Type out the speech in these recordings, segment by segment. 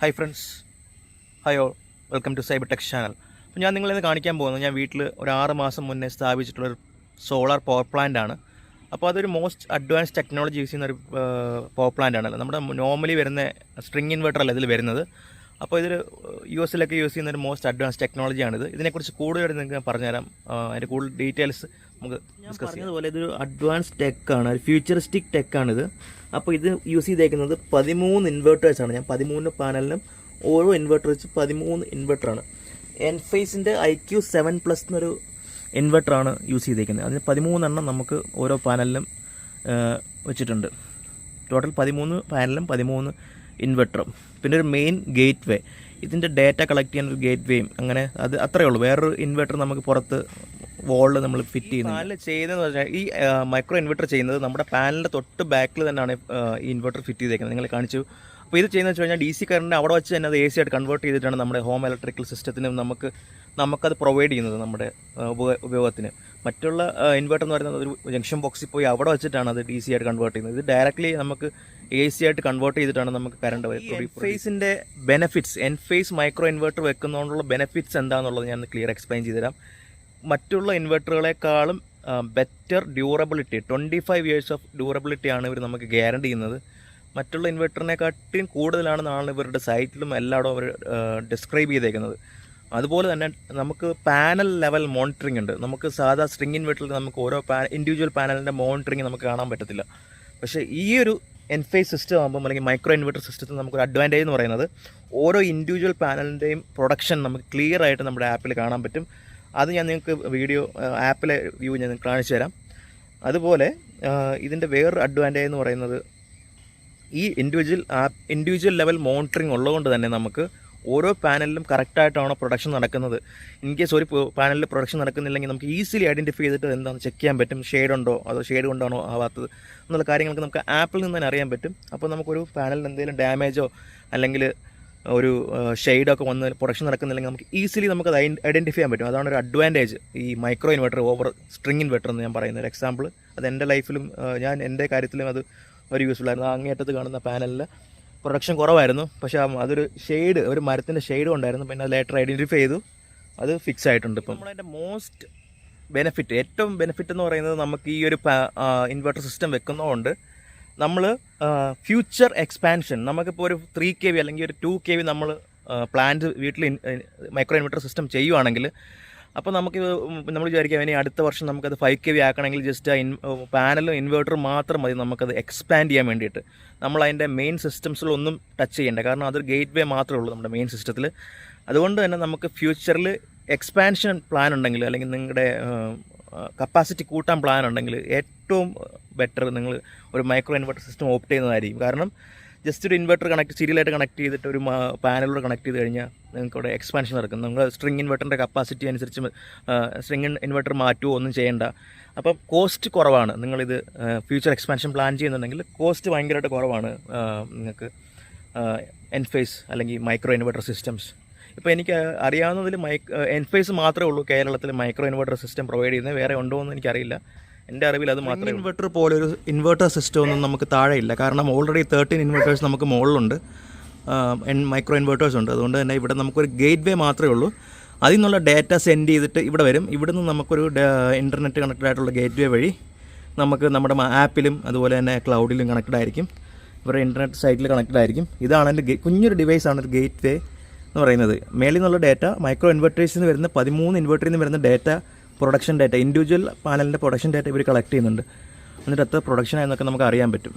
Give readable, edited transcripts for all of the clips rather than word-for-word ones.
Hi friends, hi all, welcome to Cybertech channel. അപ്പോൾ ഞാൻ നിങ്ങളെ കാണിക്കാൻ പോകുന്നത് ഞാൻ വീട്ടിൽ ഒരു 6 മാസം മുന്നേ സ്ഥാപിച്ചിട്ടുള്ളൊരു സോളാർ പവർ പ്ലാന്റ് ആണ്. അപ്പോൾ അതൊരു മോസ്റ്റ് അഡ്വാൻസ് ടെക്നോളജി യൂസ് ചെയ്യുന്ന ഒരു പവർ പ്ലാന്റ് ആണല്ലോ. നമ്മുടെ നോർമലി വരുന്ന സ്ട്രിങ് ഇൻവെർട്ടർ അല്ല ഇതിൽ വരുന്നത്. അപ്പോൾ ഇതൊരു US യൂസ് ചെയ്യുന്ന ഒരു മോസ്റ്റ് അഡ്വാൻസ് ടെക്നോളജിയാണിത്. ഇതിനെക്കുറിച്ച് കൂടുതലായിട്ട് നിങ്ങൾക്ക് പറഞ്ഞുതരാം. അതിൻ്റെ കൂടുതൽ ഡീറ്റെയിൽസ് നമുക്ക് ഡിസ്കസ് ചെയ്യുന്നതുപോലെ ഇതൊരു അഡ്വാൻസ് ടെക്കാണ്, ഒരു ഫ്യൂച്ചറിസ്റ്റിക് ടെക്കാണിത്. അപ്പോൾ ഇത് യൂസ് ചെയ്തേക്കുന്നത് 13 ഇൻവെർട്ടേഴ്സാണ്. ഞാൻ 13 പാനലിനും ഓരോ ഇൻവെർട്ടർ വെച്ച് 13 ഇൻവെർട്ടറാണ്. എൻഫേസിൻ്റെ IQ7+ എന്നൊരു ഇൻവെർട്ടറാണ് യൂസ് ചെയ്തേക്കുന്നത്. അതിന് 13 എണ്ണം നമുക്ക് ഓരോ പാനലിലും വെച്ചിട്ടുണ്ട്. ടോട്ടൽ 13 പാനലും 13 ഇൻവെർട്ടറും. പിന്നെ ഒരു മെയിൻ ഗേറ്റ് വേ, ഇതിൻ്റെ ഡാറ്റ കളക്ട് ചെയ്യാൻ ഒരു ഗേറ്റ് വേയും, അങ്ങനെ അത് അത്രയേ ഉള്ളൂ. വേറൊരു ഇൻവെർട്ടർ നമുക്ക് പുറത്ത് വോളിൽ നമ്മൾ ഫിറ്റ് ചെയ്യുന്നത്. പാനൽ ചെയ്യുന്നതെന്ന് പറഞ്ഞാൽ ഈ മൈക്രോ ഇൻവെർട്ടർ ചെയ്യുന്നത് നമ്മുടെ പാനലിൻ്റെ തൊട്ട് ബാക്കിൽ തന്നെയാണ് ഈ ഇൻവെർട്ടർ ഫിറ്റ് ചെയ്തേക്കുന്നത്. നിങ്ങൾ കാണിച്ചു. അപ്പോൾ ഇത് ചെയ്യുന്നത് വെച്ച് കഴിഞ്ഞാൽ DC കറണ്ട് അവിടെ വെച്ച് തന്നെ അത് AC ആയിട്ട് കൺവേർട്ട് ചെയ്തിട്ടാണ് നമ്മുടെ ഹോം ഇലക്ട്രിക്കൽ സിസ്റ്റത്തിന് നമുക്കത് പ്രൊവൈഡ് ചെയ്യുന്നത് നമ്മുടെ ഉപയോഗത്തിന്. മറ്റുള്ള ഇൻവെർട്ടർ എന്ന് പറയുന്നത് ഒരു ജംഗ്ഷൻ ബോക്സിൽ പോയി അവിടെ വെച്ചിട്ടാണ് അത് DC ആയിട്ട് കൺവേർട്ട് ചെയ്യുന്നത്. ഇത് ഡയറക്റ്റ്ലി നമുക്ക് AC ആയിട്ട് കൺവേർട്ട് ചെയ്തിട്ടാണ് നമുക്ക് കറണ്ട് വരുന്നത്. എൻഫേസിൻ്റെ ബെനിഫിറ്റ്സ്, എൻഫേസ് മൈക്രോ ഇൻവെർട്ടർ വെക്കുന്നതുകൊണ്ടുള്ള ബെനിഫിറ്റ്സ് എന്താണെന്നുള്ളത് ഞാൻ ക്ലിയർ എക്സ്പ്ലെയിൻ ചെയ്തുതരാം. മറ്റുള്ള ഇൻവെർട്ടറുകളെക്കാളും ബെറ്റർ ഡ്യൂറബിലിറ്റി, 25 years ഓഫ് ഡ്യൂറബിലിറ്റിയാണ് ഇവർ നമുക്ക് ഗ്യാരണ്ടി ചെയ്യുന്നത്. മറ്റുള്ള ഇൻവെർട്ടറിനെക്കാട്ടിയും കൂടുതലാണെന്നാണ് ഇവരുടെ സൈറ്റിലും എല്ലായിടും അവർ ഡിസ്ക്രൈബ് ചെയ്തേക്കുന്നത്. അതുപോലെ തന്നെ നമുക്ക് പാനൽ ലെവൽ മോണിറ്ററിംഗ് ഉണ്ട്. നമുക്ക് സാധാ സ്ട്രിങ് ഇൻവെർട്ടറിൽ നമുക്ക് ഓരോ ഇൻഡിവിജ്വൽ പാനലിൻ്റെ മോണിറ്ററിംഗ് നമുക്ക് കാണാൻ പറ്റത്തില്ല. പക്ഷേ ഈ ഒരു എൻഫേസ് സിസ്റ്റം ആകുമ്പം അല്ലെങ്കിൽ മൈക്രോ ഇൻവെർട്ടർ സിസ്റ്റത്തിൽ നമുക്കൊരു അഡ്വാൻറ്റേജ് എന്ന് പറയുന്നത് ഓരോ ഇൻഡിവിജ്വൽ പാനലിൻ്റെയും പ്രൊഡക്ഷൻ നമുക്ക് ക്ലിയർ ആയിട്ട് നമ്മുടെ ആപ്പിൽ കാണാൻ പറ്റും. അത് ഞാൻ നിങ്ങൾക്ക് വീഡിയോ ആപ്പിലെ വ്യൂ ഞാൻ നിങ്ങൾക്ക് കാണിച്ചു തരാം. അതുപോലെ ഇതിൻ്റെ വേറൊരു അഡ്വാൻറ്റേജ് എന്ന് പറയുന്നത് ഈ ഇൻഡിവിജ്വൽ ലെവൽ മോണിറ്ററിംഗ് ഉള്ളതുകൊണ്ട് തന്നെ നമുക്ക് ഓരോ പാനലിലും കറക്റ്റായിട്ടാണോ പ്രൊഡക്ഷൻ നടക്കുന്നത്. ഇൻ കേസ് ഒരു പാനലിൽ പ്രൊഡക്ഷൻ നടക്കുന്നില്ലെങ്കിൽ നമുക്ക് ഈസിലി ഐഡൻറ്റിഫൈ ചെയ്തിട്ട് എന്താണെന്ന് ചെക്ക് ചെയ്യാൻ പറ്റും. ഷെയ്ഡ് ഉണ്ടോ അതോ ഷെയ്ഡ് കൊണ്ടാണോ ആവാത്തത് എന്നുള്ള കാര്യങ്ങൾക്ക് നമുക്ക് ആപ്പിൽ നിന്ന് തന്നെ അറിയാൻ പറ്റും. അപ്പോൾ നമുക്കൊരു പാനലിന് എന്തെങ്കിലും ഡാമേജോ അല്ലെങ്കിൽ ഒരു ഷെയ്ഡൊക്കെ വന്ന് പ്രൊഡക്ഷൻ നടക്കുന്നില്ലെങ്കിൽ നമുക്ക് ഈസിലി നമുക്കത് ഐഡൻറ്റിഫൈ ചെയ്യാൻ പറ്റും. അതാണ് ഒരു അഡ്വാൻറ്റേജ് ഈ micro inverter over string inverter എന്ന് ഞാൻ പറയുന്നത്. ഒരു എക്സാമ്പിൾ അത് എൻ്റെ ലൈഫിലും എൻ്റെ കാര്യത്തിലും അത് ഒരു യൂസ്ഫുൾ ആയിരുന്നു. അങ്ങേറ്റത്ത് കാണുന്ന പാനലിൽ പ്രൊഡക്ഷൻ കുറവായിരുന്നു, പക്ഷേ അതൊരു ഷെയ്ഡ്, ഒരു മരത്തിൻ്റെ ഷെയ്ഡ് ഉണ്ടായിരുന്നു. പിന്നെ ലേറ്റർ ഐഡൻറ്റിഫൈ ചെയ്തു, അത് ഫിക്സ് ആയിട്ടുണ്ട്. ഇപ്പം നമ്മളതിൻ്റെ മോസ്റ്റ് ബെനിഫിറ്റ്, ഏറ്റവും ബെനിഫിറ്റ് എന്ന് പറയുന്നത് നമുക്ക് ഈ ഒരു ഇൻവെർട്ടർ സിസ്റ്റം വെക്കുന്നതുകൊണ്ട് നമ്മൾ ഫ്യൂച്ചർ എക്സ്പാൻഷൻ, നമുക്കിപ്പോൾ ഒരു 3 kV അല്ലെങ്കിൽ ഒരു 2 kV നമ്മൾ പ്ലാന്റ് വീട്ടിൽ മൈക്രോ ഇൻവെർട്ടർ സിസ്റ്റം ചെയ്യുവാണെങ്കിൽ അപ്പോൾ നമുക്ക് നമ്മൾ വിചാരിക്കാം ഇനി അടുത്ത വർഷം നമുക്കത് 5 kV ആക്കണമെങ്കിൽ ജസ്റ്റ് പാനലും ഇൻവെർട്ടറും മാത്രം മതി നമുക്കത് എക്സ്പാൻഡ് ചെയ്യാൻ വേണ്ടിയിട്ട്. നമ്മളതിൻ്റെ മെയിൻ സിസ്റ്റംസിലൊന്നും ടച്ച് ചെയ്യേണ്ട, കാരണം അതൊരു ഗേറ്റ് വേ മാത്രമേ ഉള്ളൂ നമ്മുടെ മെയിൻ സിസ്റ്റത്തിൽ. അതുകൊണ്ട് തന്നെ നമുക്ക് ഫ്യൂച്ചറിൽ എക്സ്പാൻഷൻ പ്ലാൻ ഉണ്ടെങ്കിൽ അല്ലെങ്കിൽ നിങ്ങളുടെ കപ്പാസിറ്റി കൂട്ടാൻ പ്ലാൻ ഉണ്ടെങ്കിൽ ഏറ്റവും ബെറ്റർ നിങ്ങൾ ഒരു മൈക്രോ ഇൻവെർട്ടർ സിസ്റ്റം ഓപ്റ്റ് ചെയ്യുന്നതായിരിക്കും. കാരണം ജസ്റ്റ് ഒരു ഇൻവെർട്ടർ സീരിയലായിട്ട് കണക്ട് ചെയ്തിട്ട് ഒരു പാനലോട് കണക്ട് ചെയ്ത് കഴിഞ്ഞാൽ നിങ്ങൾക്ക് അവിടെ എക്സ്പാൻഷൻ നടക്കും. നിങ്ങൾ സ്ട്രിങ് ഇൻവെർട്ടറിൻ്റെ കപ്പാസിറ്റി അനുസരിച്ച് സ്ട്രിങ് ഇൻവെർട്ടർ മാറ്റുമോ ഒന്നും ചെയ്യേണ്ട. അപ്പം കോസ്റ്റ് കുറവാണ്. നിങ്ങളിത് ഫ്യൂച്ചർ എക്സ്പാൻഷൻ പ്ലാൻ ചെയ്യുന്നുണ്ടെങ്കിൽ കോസ്റ്റ് ഭയങ്കരമായിട്ട് കുറവാണ് നിങ്ങൾക്ക് എൻഫേസ് അല്ലെങ്കിൽ മൈക്രോ ഇൻവെർട്ടർ സിസ്റ്റംസ്. ഇപ്പോൾ എനിക്ക് അറിയാവുന്നതിൽ എൻഫേസ് മാത്രമേ ഉള്ളൂ കേരളത്തിൽ മൈക്രോ ഇൻവെർട്ടർ സിസ്റ്റം പ്രൊവൈഡ് ചെയ്യുന്നത്. വേറെ ഉണ്ടോ എന്ന് എനിക്കറിയില്ല. എൻ്റെ അറിവിൽ അത് മാത്രമേ. ഇൻവെർട്ടർ പോലെ ഒരു ഇൻവെർട്ടർ സിസ്റ്റം ഒന്നും നമുക്ക് താഴെയില്ല, കാരണം ഓൾറെഡി 13 ഇൻവെർട്ടേഴ്സ് നമുക്ക് മുകളിലുണ്ട്, മൈക്രോ ഇൻവെർട്ടേഴ്സ് ഉണ്ട്. അതുകൊണ്ട് തന്നെ ഇവിടെ നമുക്കൊരു ഗേറ്റ് വേ മാത്രമേ ഉള്ളൂ. അതിൽ നിന്നുള്ള ഡാറ്റ സെൻഡ് ചെയ്തിട്ട് ഇവിടെ വരും. ഇവിടെ നിന്ന് നമുക്കൊരു ഇൻ്റർനെറ്റ് കണക്റ്റഡ് ആയിട്ടുള്ള ഗേറ്റ് വേ വഴി നമുക്ക് നമ്മുടെ ആപ്പിലും അതുപോലെ തന്നെ ക്ലൗഡിലും കണക്റ്റഡ് ആയിരിക്കും. ഇവരുടെ ഇൻ്റർനെറ്റ് സൈറ്റിൽ കണക്റ്റഡ് ആയിരിക്കും. ഇതാണ് എൻ്റെ കുഞ്ഞൊരു ഡിവൈസാണ് ഒരു ഗേറ്റ് വേ എന്ന് പറയുന്നത്. മേളിൽ നിന്നുള്ള ഡാറ്റ മൈക്രോ ഇൻവെർട്ടേഴ്സിൽ നിന്ന് വരുന്ന 13 ഇൻവെർട്ടറിൽ നിന്ന് വരുന്ന ഡാറ്റ, പ്രൊഡക്ഷൻ ഡാറ്റ, ഇൻഡിവിജ്വൽ പാനലിൻ്റെ പ്രൊഡക്ഷൻ ഡാറ്റ ഇവർ കളക്ട് ചെയ്യുന്നുണ്ട്. എന്നിട്ട് എത്ര പ്രൊഡക്ഷൻ ആയെന്നൊക്കെ നമുക്ക് അറിയാൻ പറ്റും.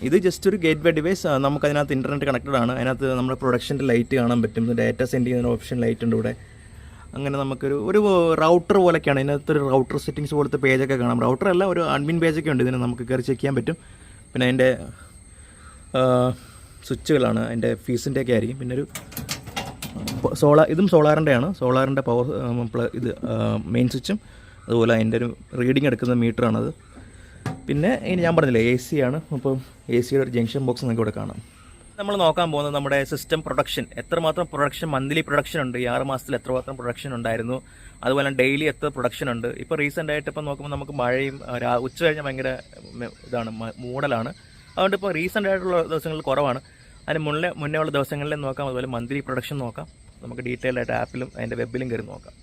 ഇത് ജസ്റ്റ് ഒരു ഗേറ്റ് വേ ഡിവൈസ്. നമുക്കതിനകത്ത് ഇൻ്റർനെറ്റ് കണക്റ്റഡ് ആണ്. അതിനകത്ത് നമ്മുടെ പ്രൊഡക്ഷൻ്റെ ലൈറ്റ് കാണാൻ പറ്റും. ഡാറ്റ സെൻഡ് ചെയ്യുന്ന ഓപ്ഷൻ ലൈറ്റ് ഉണ്ട് ഇവിടെ. അങ്ങനെ നമുക്കൊരു റൗട്ടർ പോലെയൊക്കെയാണ്. ഇതിനകത്തൊരു റൗട്ടർ സെറ്റിങ്സ് പോലത്തെ പേജൊക്കെ കാണാം. റൗട്ടർ അല്ല, ഒരു അഡ്മിൻ പേജൊക്കെ ഉണ്ട്. ഇതിന് നമുക്ക് കയറി ചെക്ക് ചെയ്യാൻ പറ്റും. പിന്നെ അതിൻ്റെ സ്വിച്ചുകളാണ്, അതിൻ്റെ ഫീസിൻ്റെയൊക്കെ ആയിരിക്കും. പിന്നെ ഒരു ഇതും സോളാറിൻ്റെയാണ്. സോളാറിൻ്റെ പവർ ഇത് മെയിൻ സ്വിച്ചും അതുപോലെ അതിൻ്റെ ഒരു റീഡിങ് എടുക്കുന്ന മീറ്ററാണത്. പിന്നെ ഇനി ഞാൻ പറഞ്ഞില്ലേ AC ആണ്. അപ്പം ACയുടെ ഒരു ജംഗ്ഷൻ ബോക്സ് നിങ്ങൾക്ക് ഇവിടെ കാണാം. നമ്മൾ നോക്കാൻ പോകുന്നത് നമ്മുടെ സിസ്റ്റം പ്രൊഡക്ഷൻ, എത്രമാത്രം പ്രൊഡക്ഷൻ, മന്ത്ലി പ്രൊഡക്ഷൻ ഉണ്ട്, ഈ 6 മാസത്തിൽ എത്രമാത്രം പ്രൊഡക്ഷൻ ഉണ്ടായിരുന്നു, അതുപോലെ ഡെയിലി എത്ര പ്രൊഡക്ഷൻ ഉണ്ട്. ഇപ്പോൾ റീസെൻ്റ് ആയിട്ട് ഇപ്പം നോക്കുമ്പോൾ നമുക്ക് മഴയും ഉച്ച കഴിഞ്ഞാൽ ഭയങ്കര ഇതാണ്, മൂടലാണ്. അതുകൊണ്ട് ഇപ്പോൾ റീസെൻ്റ് ആയിട്ടുള്ള ദിവസങ്ങളിൽ കുറവാണ്. അതിന് മുന്നേ ഉള്ള ദിവസങ്ങളിൽ നോക്കാം, അതുപോലെ മന്ത്ലി പ്രൊഡക്ഷൻ നോക്കാം. നമുക്ക് ഡീറ്റെയിൽ ആയിട്ട് ആപ്പിലും അതിൻ്റെ വെബിലും കയറി നോക്കാം.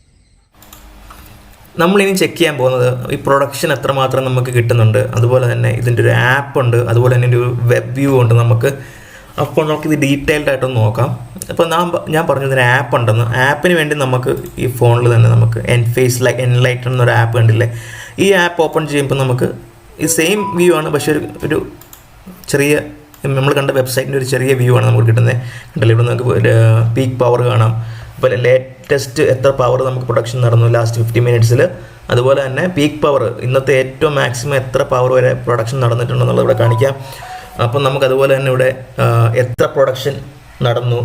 നമ്മളിനി ചെക്ക് ചെയ്യാൻ പോകുന്നത് ഈ പ്രൊഡക്ഷൻ എത്രമാത്രം നമുക്ക് കിട്ടുന്നുണ്ട്, അതുപോലെ തന്നെ ഇതിൻ്റെ ഒരു ആപ്പ് ഉണ്ട്, അതുപോലെ തന്നെ ഒരു വെബ് വ്യൂ ഉണ്ട് നമുക്ക്. അപ്പോൾ നമുക്കിത് ഡീറ്റെയിൽഡ് ആയിട്ടൊന്ന് നോക്കാം. അപ്പോൾ ഞാൻ പറഞ്ഞു ഇതിന് ആപ്പ് ഉണ്ടെന്ന്. ആപ്പിന് വേണ്ടി നമുക്ക് ഈ ഫോണിൽ തന്നെ നമുക്ക് Enphase Enlighten എന്നൊരു ആപ്പ് കണ്ടില്ലേ, ഈ ആപ്പ് ഓപ്പൺ ചെയ്യുമ്പോൾ നമുക്ക് ഈ സെയിം വ്യൂ ആണ്, പക്ഷേ ഒരു ചെറിയ നമ്മൾ കണ്ട വെബ്സൈറ്റിൻ്റെ ഒരു ചെറിയ വ്യൂ ആണ് നമുക്ക് കിട്ടുന്നത്. കണ്ടല്ലോ, ഇവിടെ നമുക്ക് പീക്ക് പവർ കാണാം, അതുപോലെ ലേറ്റസ്റ്റ് എത്ര പവർ നമുക്ക് പ്രൊഡക്ഷൻ നടന്നു ലാസ്റ്റ് 50 മിനിറ്റ്സിൽ, അതുപോലെ തന്നെ പീക്ക് പവർ ഇന്നത്തെ ഏറ്റവും മാക്സിമം എത്ര പവർ വരെ പ്രൊഡക്ഷൻ നടന്നിട്ടുണ്ടെന്നുള്ളത് ഇവിടെ കാണിക്കാം. അപ്പം നമുക്ക് അതുപോലെ തന്നെ ഇവിടെ എത്ര പ്രൊഡക്ഷൻ നടന്നു,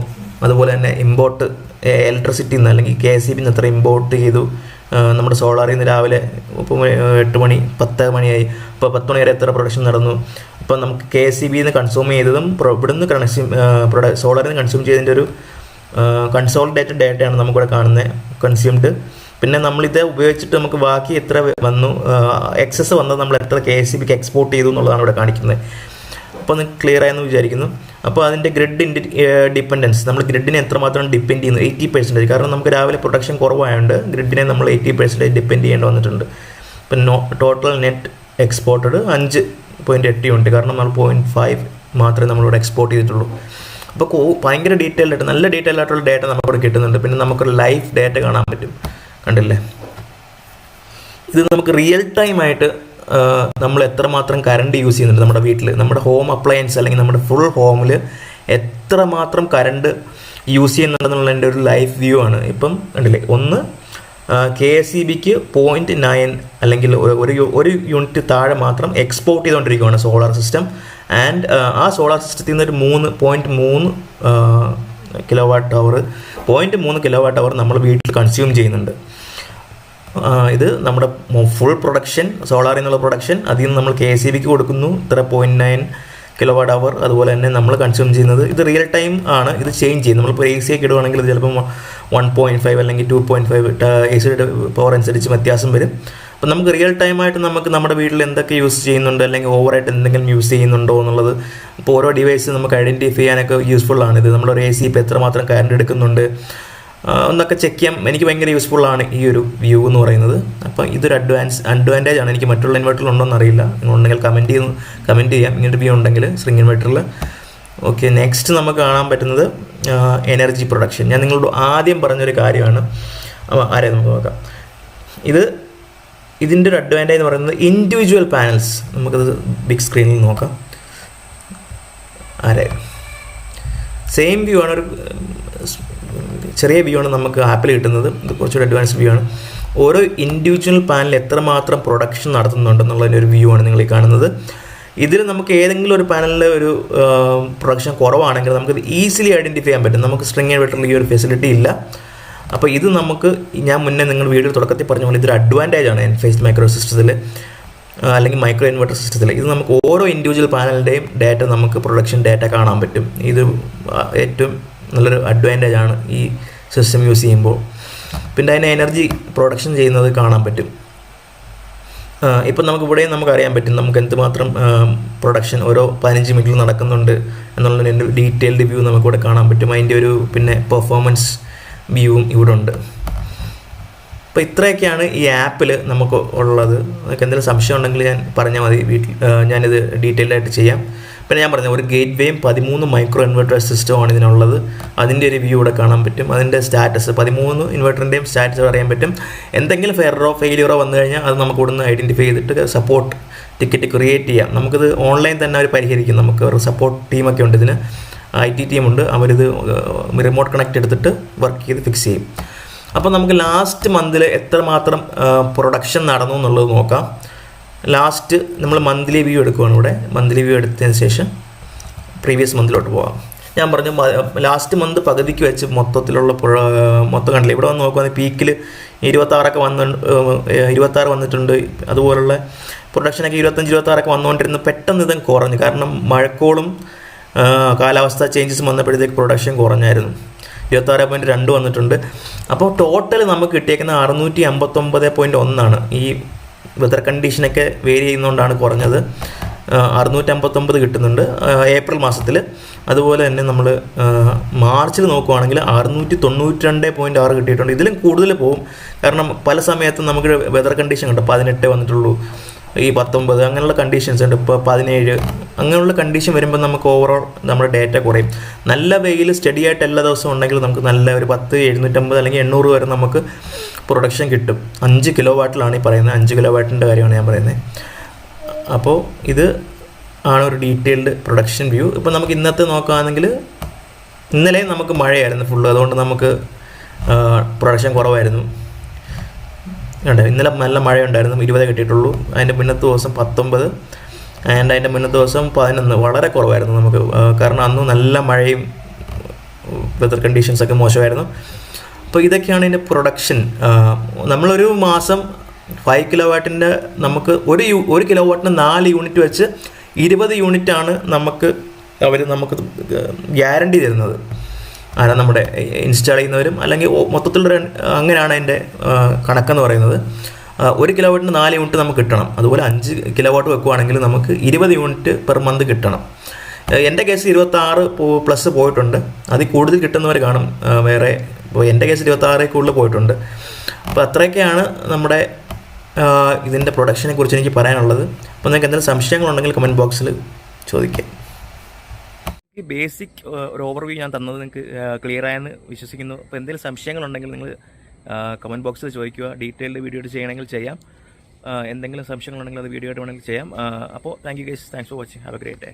അതുപോലെ തന്നെ ഇമ്പോർട്ട് ഇലക്ട്രിസിറ്റിയിൽ നിന്ന് അല്ലെങ്കിൽ KSEB എത്ര ഇമ്പോർട്ട് ചെയ്തു, നമ്മുടെ സോളാറിൽ നിന്ന് രാവിലെ ഇപ്പോൾ 8 മണി 10 മണിയായി, ഇപ്പോൾ 10 മണി വരെ എത്ര പ്രൊഡക്ഷൻ നടന്നു. അപ്പോൾ നമുക്ക് KSEB നിന്ന് കൺസ്യൂം ചെയ്തതും ഇവിടുന്ന് സോളാറിൽ നിന്ന് കൺസ്യൂം ചെയ്തതിൻ്റെ ഒരു കൺസോളിഡേറ്റഡ് ഡേറ്റയാണ് നമുക്കിവിടെ കാണുന്നത്, കൺസ്യൂംഡ്. പിന്നെ നമ്മളിത് ഉപയോഗിച്ചിട്ട് നമുക്ക് ബാക്കി എത്ര വന്നു, എക്സസ് വന്നത് നമ്മൾ എത്ര KSEBക്ക് എക്സ്പോർട്ട് ചെയ്തു എന്നുള്ളതാണ് ഇവിടെ കാണിക്കുന്നത്. അപ്പോൾ നിങ്ങൾക്ക് ക്ലിയർ ആയെന്ന് വിചാരിക്കുന്നു. അപ്പോൾ അതിൻ്റെ ഗ്രിഡ് ഡിപ്പെൻഡൻസ്, നമ്മൾ ഗ്രിഡിനെ എത്രമാത്രം ഡിപ്പെൻഡ് ചെയ്യുന്നു 80%. കാരണം നമുക്ക് രാവിലെ പ്രൊഡക്ഷൻ കുറവായതുകൊണ്ട് ഗ്രിഡിനെ നമ്മൾ 80% ഡിപ്പെൻഡ് ചെയ്യേണ്ടി വന്നിട്ടുണ്ട്. ഇപ്പം ടോട്ടൽ നെറ്റ് എക്സ്പോർട്ടഡ് 5.8 ഉണ്ട്, കാരണം നമ്മൾ 0.5 മാത്രമേ നമ്മളിവിടെ എക്സ്പോർട്ട് ചെയ്തിട്ടുള്ളൂ. അപ്പോൾ ഭയങ്കര ഡീറ്റെയിൽ ആയിട്ട് നല്ല ഡീറ്റെയിൽ ആയിട്ടുള്ള ഡേറ്റ നമുക്കിവിടെ കിട്ടുന്നുണ്ട്. പിന്നെ നമുക്ക് ലൈവ് ഡേറ്റ കാണാൻ പറ്റും, കണ്ടില്ലേ. ഇത് നമുക്ക് റിയൽ ടൈം ആയിട്ട് നമ്മൾ എത്രമാത്രം കറണ്ട് യൂസ് ചെയ്യുന്നുണ്ട് നമ്മുടെ വീട്ടിൽ, നമ്മുടെ ഹോം അപ്ലയൻസ് അല്ലെങ്കിൽ നമ്മുടെ ഫുൾ ഹോമിൽ എത്രമാത്രം കറണ്ട് യൂസ് ചെയ്യുന്നുണ്ടെന്നുള്ളതിൻ്റെ ഒരു ലൈവ് വ്യൂ ആണ്. ഇപ്പം കണ്ടില്ലേ, ഒന്ന് KSEBക്ക് 0.9 അല്ലെങ്കിൽ ഒരു യൂണിറ്റ് താഴെ മാത്രം എക്സ്പോർട്ട് ചെയ്തുകൊണ്ടിരിക്കുകയാണ് സോളാർ സിസ്റ്റം. ആൻഡ് ആ സോളാർ സിസ്റ്റത്തിൽ നിന്ന് ഒരു 3.3 കിലോവാട്ട് അവർ 0.3 കിലോവാട്ട് അവർ നമ്മൾ വീട്ടിൽ കൺസ്യൂം ചെയ്യുന്നുണ്ട്. ഇത് നമ്മുടെ ഫുൾ പ്രൊഡക്ഷൻ, സോളാറിൽ നിന്നുള്ള പ്രൊഡക്ഷൻ, അതിൽ നിന്ന് നമ്മൾ KSEBക്ക് കൊടുക്കുന്നു ഇത്ര 0.9 കിലോവാട്ട് അവർ. അതുപോലെ തന്നെ നമ്മൾ കൺസ്യൂം ചെയ്യുന്നത് ഇത് റിയൽ ടൈം ആണ്, ഇത് ചേഞ്ച് ചെയ്യും. നമ്മളിപ്പോൾ AC ഒക്കെ ഇടുവാണെങ്കിൽ ഇത് ചിലപ്പോൾ 1.5 അല്ലെങ്കിൽ 2.5 AC പവർ അനുസരിച്ച് വ്യത്യാസം വരും. അപ്പം നമുക്ക് റിയൽ ടൈമായിട്ട് നമുക്ക് നമ്മുടെ വീട്ടിൽ എന്തൊക്കെ യൂസ് ചെയ്യുന്നുണ്ട് അല്ലെങ്കിൽ ഓവറായിട്ട് എന്തെങ്കിലും യൂസ് ചെയ്യുന്നുണ്ടോ എന്നുള്ളത് ഇപ്പോൾ ഓരോ ഡിവൈസ് നമുക്ക് ഐഡൻറ്റിഫൈ ചെയ്യാനൊക്കെ യൂസ്ഫുള്ളാണ്. ഇത് നമ്മളൊരു AC ഇപ്പോൾ എത്രമാത്രം കറണ്ട് എടുക്കുന്നുണ്ട് എന്നൊക്കെ ചെക്ക് ചെയ്യാം. എനിക്ക് ഭയങ്കര യൂസ്ഫുള്ളാണ് ഈ ഒരു വ്യൂ എന്ന് പറയുന്നത്. അപ്പം ഇതൊരു അഡ്വാൻറ്റേജ് ആണ്. എനിക്ക് മറ്റുള്ള ഇൻവെർട്ടറിൽ ഉണ്ടോ എന്നറിയില്ല, നിങ്ങളുണ്ടെങ്കിൽ കമൻറ്റ് ചെയ്യാം ഇങ്ങനൊരു വ്യൂ ഉണ്ടെങ്കിൽ സ്ട്രിംഗ് ഇൻവെർട്ടറിൽ. ഓക്കെ, നെക്സ്റ്റ് നമുക്ക് കാണാൻ പറ്റുന്നത് എനർജി പ്രൊഡക്ഷൻ. ഞാൻ നിങ്ങളോട് ആദ്യം പറഞ്ഞൊരു കാര്യമാണ്, ആരെ നമുക്ക് നോക്കാം. ഇതിൻ്റെ ഒരു അഡ്വാൻറ്റേജ് എന്ന് പറയുന്നത് ഇൻഡിവിജ്വൽ പാനൽസ്. നമുക്കത് ബിഗ് സ്ക്രീനിൽ നോക്കാം. സെയിം വ്യൂ ആണ്, ഒരു ചെറിയ വ്യൂ ആണ് നമുക്ക് ആപ്പിൽ കിട്ടുന്നത്. ഇത് കുറച്ചുകൂടി അഡ്വാൻസ്ഡ് വ്യൂ ആണ്. ഓരോ ഇൻഡിവിജ്വൽ പാനൽ എത്രമാത്രം പ്രൊഡക്ഷൻ നടത്തുന്നുണ്ടെന്നുള്ളതിൻ്റെ ഒരു വ്യൂ ആണ് നിങ്ങൾ ഈ കാണുന്നത്. ഇതിൽ നമുക്ക് ഏതെങ്കിലും ഒരു പാനലിൽ ഒരു പ്രൊഡക്ഷൻ കുറവാണെങ്കിൽ നമുക്കത് ഈസിലി ഐഡൻറ്റിഫൈ ചെയ്യാൻ പറ്റും. നമുക്ക് സ്ട്രിംഗ് ഇൻവെർട്ടറിൽ ഈ ഒരു ഫെസിലിറ്റി ഇല്ല. അപ്പോൾ ഇത് നമുക്ക് ഞാൻ മുന്നേ നിങ്ങൾ വീഡിയോ തുടക്കത്തിൽ പറഞ്ഞ പോലെ ഇതൊരു അഡ്വാൻറ്റേജ് ആണ് Enphase മൈക്രോ സിസ്റ്റത്തിൽ അല്ലെങ്കിൽ മൈക്രോ ഇൻവെർട്ടർ സിസ്റ്റത്തിൽ. ഇത് നമുക്ക് ഓരോ ഇൻഡിവിജ്വൽ പാനലിൻ്റെയും ഡാറ്റ നമുക്ക് പ്രൊഡക്ഷൻ ഡാറ്റ കാണാൻ പറ്റും. ഇത് ഏറ്റവും നല്ലൊരു അഡ്വാൻറ്റേജ് ആണ് ഈ സിസ്റ്റം യൂസ് ചെയ്യുമ്പോൾ. പിന്നെ അതിന് എനർജി പ്രൊഡക്ഷൻ ചെയ്യുന്നത് കാണാൻ പറ്റും. ഇപ്പം നമുക്ക് ഇവിടെയും നമുക്ക് അറിയാൻ പറ്റും നമുക്ക് എന്തുമാത്രം പ്രൊഡക്ഷൻ ഓരോ 15 മിനിറ്റിൽ നടക്കുന്നുണ്ട് എന്നുള്ളതിൻ്റെ ഡീറ്റെയിൽഡ് വ്യൂ നമുക്കിവിടെ കാണാൻ പറ്റും. അതിൻ്റെ ഒരു പിന്നെ പെർഫോമൻസ് വ്യൂവും ഇവിടെ ഉണ്ട്. അപ്പോൾ ഇത്രയൊക്കെയാണ് ഈ ആപ്പിൽ നമുക്ക് ഉള്ളത്. നിങ്ങൾക്ക് എന്തെങ്കിലും സംശയം ഉണ്ടെങ്കിൽ ഞാൻ പറഞ്ഞാൽ മതി, ഞാനിത് ഡീറ്റെയിൽഡായിട്ട് ചെയ്യാം. പിന്നെ ഞാൻ പറഞ്ഞ ഒരു ഗേറ്റ് വേയും 13 മൈക്രോ ഇൻവെർട്ടർ സിസ്റ്റമാണ് ഇതിനുള്ളത്. അതിൻ്റെ ഒരു വ്യൂ ഇവിടെ കാണാൻ പറ്റും. അതിൻ്റെ സ്റ്റാറ്റസ് 13 ഇൻവെർട്ടറിൻ്റെയും സ്റ്റാറ്റസ് അറിയാൻ പറ്റും. എന്തെങ്കിലും ഫെയിലിയറോ വന്നു കഴിഞ്ഞാൽ അത് നമുക്ക് ഇവിടുന്ന് ഐഡൻറ്റിഫൈ ചെയ്തിട്ട് സപ്പോർട്ട് ടിക്കറ്റ് ക്രിയേറ്റ് ചെയ്യാം. നമുക്കിത് ഓൺലൈൻ തന്നെ അവർ പരിഹരിക്കും. നമുക്ക് ഒരു സപ്പോർട്ട് ടീമൊക്കെ ഉണ്ട്, ഇതിന് IT ടീമുണ്ട്. അവരിത് റിമോട്ട് കണക്റ്റ് എടുത്തിട്ട് വർക്ക് ചെയ്ത് ഫിക്സ് ചെയ്യും. അപ്പോൾ നമുക്ക് ലാസ്റ്റ് മന്തിൽ എത്രമാത്രം പ്രൊഡക്ഷൻ നടന്നു എന്നുള്ളത് നോക്കാം. ലാസ്റ്റ് നമ്മൾ മന്ത്ലി വ്യൂ എടുക്കുകയാണ്. ഇവിടെ മന്ത്ലി വ്യൂ എടുത്തതിന് ശേഷം പ്രീവിയസ് മന്തിലോട്ട് പോകാം. ഞാൻ പറഞ്ഞു ലാസ്റ്റ് മന്ത് പകുതിക്ക് വെച്ച് മൊത്തം കണ്ടില്ല. ഇവിടെ വന്ന് നോക്കുകയാണെങ്കിൽ പീക്കിൽ 26 വന്നിട്ടുണ്ട്. അതുപോലുള്ള പ്രൊഡക്ഷനൊക്കെ 25-26 വന്നുകൊണ്ടിരുന്നു. പെട്ടെന്ന് ഇതും കുറഞ്ഞു. കാരണം മഴക്കോളും കാലാവസ്ഥ ചേഞ്ചസ് വന്നപ്പോഴത്തേക്ക് പ്രൊഡക്ഷൻ കുറഞ്ഞായിരുന്നു. 26.2 വന്നിട്ടുണ്ട്. അപ്പോൾ ടോട്ടൽ നമുക്ക് കിട്ടിയേക്കുന്ന 659.1 ഈ വെതർ കണ്ടീഷനൊക്കെ വേരി ചെയ്യുന്നതുകൊണ്ടാണ് കുറഞ്ഞത്. 659 കിട്ടുന്നുണ്ട് ഏപ്രിൽ മാസത്തിൽ. അതുപോലെ തന്നെ നമ്മൾ മാർച്ചിൽ നോക്കുവാണെങ്കിൽ 692.6 കിട്ടിയിട്ടുണ്ട്. ഇതിലും കൂടുതൽ പോകും. കാരണം പല സമയത്തും നമുക്ക് വെതർ കണ്ടീഷൻ ഉണ്ട്. 18 വന്നിട്ടുള്ളൂ, ഈ 19 അങ്ങനെയുള്ള കണ്ടീഷൻസ് ഉണ്ട്. ഇപ്പോൾ 17 അങ്ങനെയുള്ള കണ്ടീഷൻ വരുമ്പോൾ നമുക്ക് ഓവറോൾ നമ്മുടെ ഡേറ്റ കുറയും. നല്ല വെയിൽ സ്റ്റഡി ആയിട്ട് എല്ലാ ദിവസവും ഉണ്ടെങ്കിൽ നമുക്ക് നല്ല ഒരു 10, 750 അല്ലെങ്കിൽ 800 വരെ നമുക്ക് പ്രൊഡക്ഷൻ കിട്ടും. 5 കിലോ വാട്ടിലാണ് ഈ പറയുന്നത്. 5 കിലോ വാട്ടിൻ്റെ കാര്യമാണ് ഞാൻ പറയുന്നത്. അപ്പോൾ ഇത് ആണ് ഒരു ഡീറ്റെയിൽഡ് പ്രൊഡക്ഷൻ വ്യൂ. ഇപ്പോൾ നമുക്ക് ഇന്നത്തെ നോക്കുകയാണെങ്കിൽ ഇന്നലെ നമുക്ക് മഴയായിരുന്നു ഫുള്ള്, അതുകൊണ്ട് നമുക്ക് പ്രൊഡക്ഷൻ കുറവായിരുന്നു. ഇന്നലെ നല്ല മഴയുണ്ടായിരുന്നു, 20 കിട്ടിയിട്ടുള്ളൂ. അതിൻ്റെ മുന്നത്തെ ദിവസം 19 ആൻഡ് അതിൻ്റെ മുന്നത്തെ ദിവസം 11. വളരെ കുറവായിരുന്നു നമുക്ക്, കാരണം അന്ന് നല്ല മഴയും വെതർ കണ്ടീഷൻസൊക്കെ മോശമായിരുന്നു. അപ്പോൾ ഇതൊക്കെയാണ് ഇതിൻ്റെ പ്രൊഡക്ഷൻ. നമ്മളൊരു മാസം 5 കിലോ വാട്ടിൻ്റെ നമുക്ക് ഒരു കിലോ വാട്ടിന് 4 യൂണിറ്റ് വെച്ച് 20 യൂണിറ്റാണ് നമുക്ക് ഗ്യാരണ്ടി തരുന്നത്. നമ്മുടെ ഇൻസ്റ്റാൾ ചെയ്യുന്നവരും അല്ലെങ്കിൽ മൊത്തത്തിൽ അങ്ങനെയാണ് അതിൻ്റെ കണക്കെന്ന് പറയുന്നത്. 1 കിലോ വാട്ടിന് 4 യൂണിറ്റ് നമുക്ക് കിട്ടണം. അതുപോലെ 5 കിലോ വാട്ട് വെക്കുവാണെങ്കിൽ നമുക്ക് 20 യൂണിറ്റ് പെർ മന്ത് കിട്ടണം. എൻ്റെ കേസ് 26+ പോയിട്ടുണ്ട്. അതിൽ കൂടുതൽ കിട്ടുന്നവർ കാണും വേറെ. ഇപ്പോൾ എൻ്റെ കേസ് 26 കൂടുതൽ പോയിട്ടുണ്ട്. അപ്പോൾ അത്രയൊക്കെയാണ് നമ്മുടെ ഇതിൻ്റെ പ്രൊഡക്ഷനെ കുറിച്ച് എനിക്ക് പറയാനുള്ളത്. അപ്പോൾ നിങ്ങൾക്ക് എന്തെങ്കിലും സംശയങ്ങളുണ്ടെങ്കിൽ കമൻറ്റ് ബോക്സിൽ ചോദിക്കാം. ഈ ബേസിക് ഒരു ഓവർവ്യൂ ഞാൻ തന്നത് നിങ്ങൾക്ക് ക്ലിയർ ആയെന്ന് വിശ്വസിക്കുന്നു. അപ്പോൾ എന്തെങ്കിലും സംശയങ്ങളുണ്ടെങ്കിൽ നിങ്ങൾ കമൻറ്റ് ബോക്സിൽ ചോദിക്കുക. ഡീറ്റെയിൽഡ് വീഡിയോ ചെയ്യണമെങ്കിൽ ചെയ്യാം. എന്തെങ്കിലും സംശയങ്ങളുണ്ടെങ്കിൽ അത് വീഡിയോ ആയിട്ട് വേണമെങ്കിൽ ചെയ്യാം. അപ്പോൾ thank you guys, thanks for watching, have A great day.